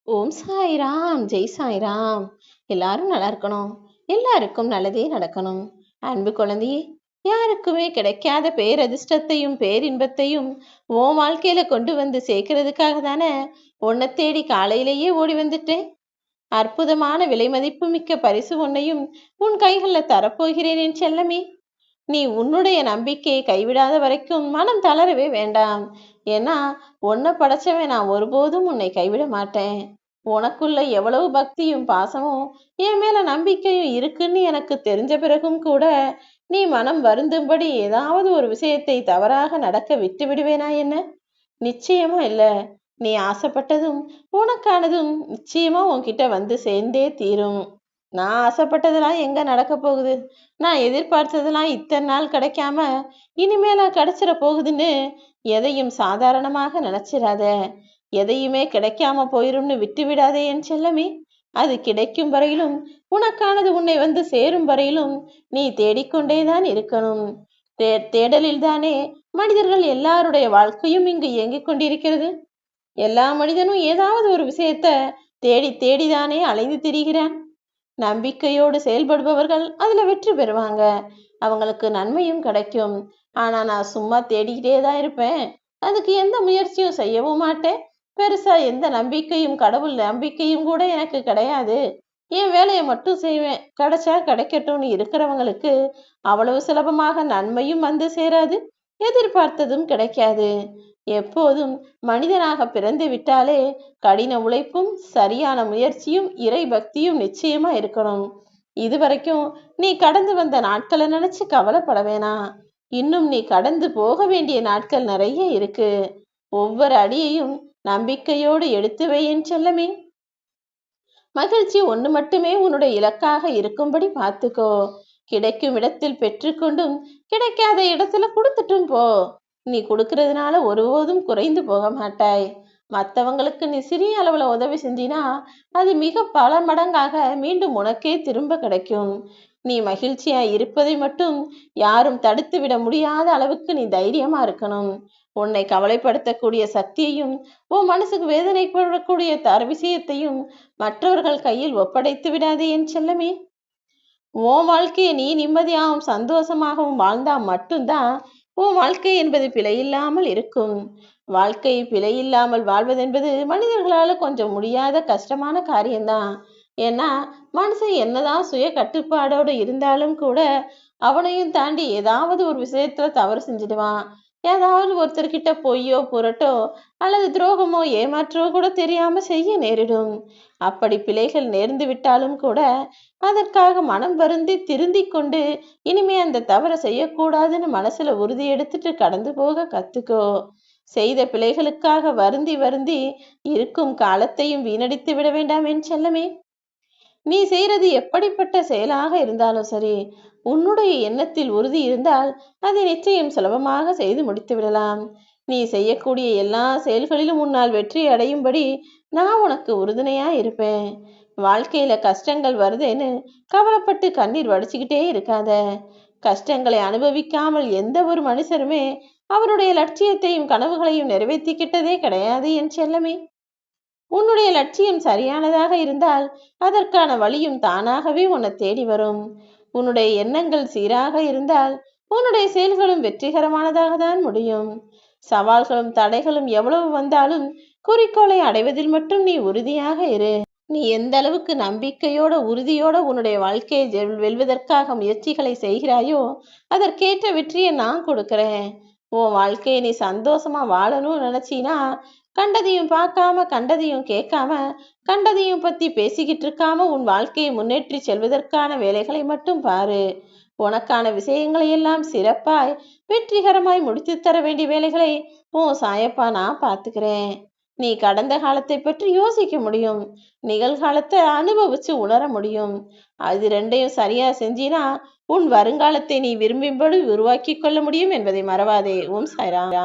ஓம் சாய்ராம், ஜெய் சாய்ராம். எல்லாரும் நல்லா இருக்கணும். எல்லாருக்கும் நல்லதே நடக்கணும். அன்பு குழந்தையே, யாருக்குமே கிடைக்காத பேரதிர்ஷ்டத்தையும் பேரின்பத்தையும் உன் வாழ்க்கையில கொண்டு வந்து சேர்க்கறதுக்காக தானே உன்னை தேடி காலையிலேயே ஓடி வந்துட்டேன். அற்புதமான விலை மதிப்பு மிக்க பரிசு ஒன்னையும் உன் கைகளில் தரப்போகிறேன் என் செல்லமே. நீ உன்னுடைய நம்பிக்கையை கைவிடாத வரைக்கும் மனம் தளரவே வேண்டாம். ஏன்னா உன்னை படைச்சவன் நான் ஒருபோதும் உன்னை கைவிட மாட்டேன். உனக்குள்ள எவ்வளவு பக்தியும் பாசமும் என் மேல நம்பிக்கையும் இருக்குன்னு எனக்கு தெரிஞ்ச பிறகும் கூட நீ மனம் வருந்தும்படி ஏதாவது ஒரு விஷயத்தை தவறாக நடக்க விட்டு விடுவேனா என்ன? நிச்சயமா இல்ல. நீ ஆசைப்பட்டதும் உனக்கானதும் நிச்சயமா உன்கிட்ட வந்து சேர்ந்தே தீரும். நான் ஆசைப்பட்டதெல்லாம் எங்க நடக்க போகுது? நான் எதிர்பார்த்ததெல்லாம் இத்தனை நாள் கிடைக்காம இனிமேல கிடைச்சிட போகுதுன்னு எதையும் சாதாரணமாக நினைச்சிடாத. எதையுமே கிடைக்காம போயிரும்னு விட்டு விடாதே என் செல்லமே. அது கிடைக்கும் வரையிலும் உனக்கானது உன்னை வந்து சேரும் வரையிலும் நீ தேடிக்கொண்டேதான் இருக்கணும். தேடலில் தானே மனிதர்கள் எல்லாருடைய வாழ்க்கையும் இங்கு இயங்கிக் கொண்டிருக்கிறது. எல்லா மனிதனும் ஏதாவது ஒரு விஷயத்த தேடி தேடிதானே அலைந்து திரிகிறான். நம்பிக்கையோடு செயல்படுபவர்கள் அதுல வெற்றி பெறுவாங்க. அவங்களுக்கு நன்மையும் கிடைக்கும். ஆனா நான் சும்மா தேடிக்கிட்டே தான் இருப்பேன், அதுக்கு எந்த முயற்சியும் செய்யவும் மாட்டேன், பெருசா எந்த நம்பிக்கையும் கடவுள் நம்பிக்கையும் கூட எனக்கு கிடையாது, என் வேலையை மட்டும் செய்வேன், கிடைச்சா கிடைக்கட்டும்னு இருக்கிறவங்களுக்கு அவ்வளவு சுலபமாக நன்மையும் வந்து சேராது, எதிர்பார்த்ததும் கிடைக்காது. எப்போதும் மனிதனாக பிறந்து விட்டாலே கடின உழைப்பும் சரியான முயற்சியும் இறை பக்தியும் நிச்சயமா இருக்கணும். இதுவரைக்கும் நீ கடந்து வந்த நாட்களை நினைச்சு கவலைப்பட வேணாம். இன்னும் நீ கடந்து போக வேண்டிய நாட்கள் நிறைய இருக்கு. ஒவ்வொரு அடியையும் நம்பிக்கையோடு எடுத்து வை என் செல்லமே. மகிழ்ச்சி ஒண்ணு மட்டுமே உன்னுடைய இலக்காக இருக்கும்படி பார்த்துக்கோ. கிடைக்கும் இடத்தில் பெற்றுக்கொண்டும் கிடைக்காத இடத்துல கொடுத்துட்டும் போ. நீ கொடுக்கறதுனால ஒருபோதும் குறைந்து போக மாட்டாய். மற்றவங்களுக்கு நீ சிறிய அளவுல உதவி செஞ்சினா அது மிக பல மடங்காக மீண்டும் உனக்கே திரும்ப கிடைக்கும். நீ மகிழ்ச்சியா இருப்பதை மட்டும் யாரும் தடுத்து விட முடியாத அளவுக்கு நீ தைரியமா இருக்கணும். உன்னை கவலைப்படுத்தக்கூடிய சக்தியையும் உன் மனசுக்கு வேதனைப்படக்கூடிய விஷயத்தையும் மற்றவர்கள் கையில் ஒப்படைத்து விடாதே என் செல்லமே. உன் வாழ்க்கையை நீ நிம்மதியாகவும் சந்தோஷமாகவும் வாழ்ந்தா மட்டும்தான் உன் வாழ்க்கை என்பது பிழையில்லாமல் இருக்கும். வாழ்க்கை பிழையில்லாமல் வாழ்வதென்பது மனிதர்களால கொஞ்சம் முடியாத கஷ்டமான காரியம்தான். ஏன்னா மனுஷன் என்னதான் சுய கட்டுப்பாடோடு இருந்தாலும் கூட அவனையும் தாண்டி ஏதாவது ஒரு விஷயத்துல தவறு செஞ்சிடுவான். ஏதாவது ஒருத்தர்கிட்ட பொய்யோ புரட்டோ அல்லது துரோகமோ ஏமாற்றோ கூட தெரியாம செய்ய நேரிடும். அப்படி பிழைகள் நேர்ந்து விட்டாலும் கூட அதற்காக மனம் வருந்தி திருந்தி கொண்டு இனிமே அந்த தவறை செய்யக்கூடாதுன்னு மனசுல உறுதி எடுத்துட்டு கடந்து போக கத்துக்கோ. செய்த பிழைகளுக்காக வருந்தி வருந்தி இருக்கும் காலத்தையும் வீணடித்து விட வேண்டாம் என் செல்லமே. நீ செய்யறது எப்படிப்பட்ட செயலாக இருந்தாலும் சரி, உன்னுடைய எண்ணத்தில் உறுதி இருந்தால் அதை நிச்சயம் சுலபமாக செய்து முடித்து விடலாம். நீ செய்யக்கூடிய எல்லா செயல்களிலும் உன்னால் வெற்றி அடையும்படி நான் உனக்கு உறுதுணையா இருப்பேன். வாழ்க்கையில கஷ்டங்கள் வருதுன்னு கவலைப்பட்டு கண்ணீர் வடிச்சுக்கிட்டே இருக்காத. கஷ்டங்களை அனுபவிக்காமல் எந்த ஒரு மனுஷருமே அவருடைய லட்சியத்தையும் கனவுகளையும் நிறைவேற்றிக்கிட்டதே கிடையாது என் செல்லமே. உன்னுடைய லட்சியம் சரியானதாக இருந்தால் அதற்கான வழியும் தானாகவே உன்னை தேடி வரும். உன்னுடைய எண்ணங்கள் சீராக இருந்தால் உன்னுடைய செயல்களும் வெற்றிகரமானதாக தான் முடியும். சவால்களும் தடைகளும் எவ்வளவு வந்தாலும் குறிக்கோளை அடைவதில் மட்டும் நீ உறுதியாக இரு. நீ எந்த அளவுக்கு நம்பிக்கையோட உறுதியோட உன்னுடைய வாழ்க்கையை வெல்வதற்காக முயற்சிகளை செய்கிறாயோ அதற்கேற்ற வெற்றியை நான் கொடுக்கிறேன். உன் வாழ்க்கையை நீ சந்தோஷமா வாழணும்னு நினைச்சினா கண்டதையும் பார்க்காம கண்டதையும் கேட்காம கண்டதையும் பத்தி பேசிக்கிட்டு இருக்காம உன் வாழ்க்கையை முன்னேற்றி செல்வதற்கான வேலைகளை மட்டும் பாரு. உனக்கான விஷயங்களை எல்லாம் சிறப்பாய் வெற்றிகரமாய் முடித்து தர வேண்டிய வேலைகளை உன் சாயப்பா நான் பார்த்துக்கிறேன். நீ கடந்த காலத்தை பற்றி யோசிக்க முடியும், நிகழ்காலத்தை அனுபவிச்சு உணர முடியும். அது ரெண்டையும் சரியா செஞ்சினா உன் வருங்காலத்தை நீ விரும்பியபடி உருவாக்கி கொள்ள முடியும் என்பதை மறவாதே. ஓம் சாய்ராம்.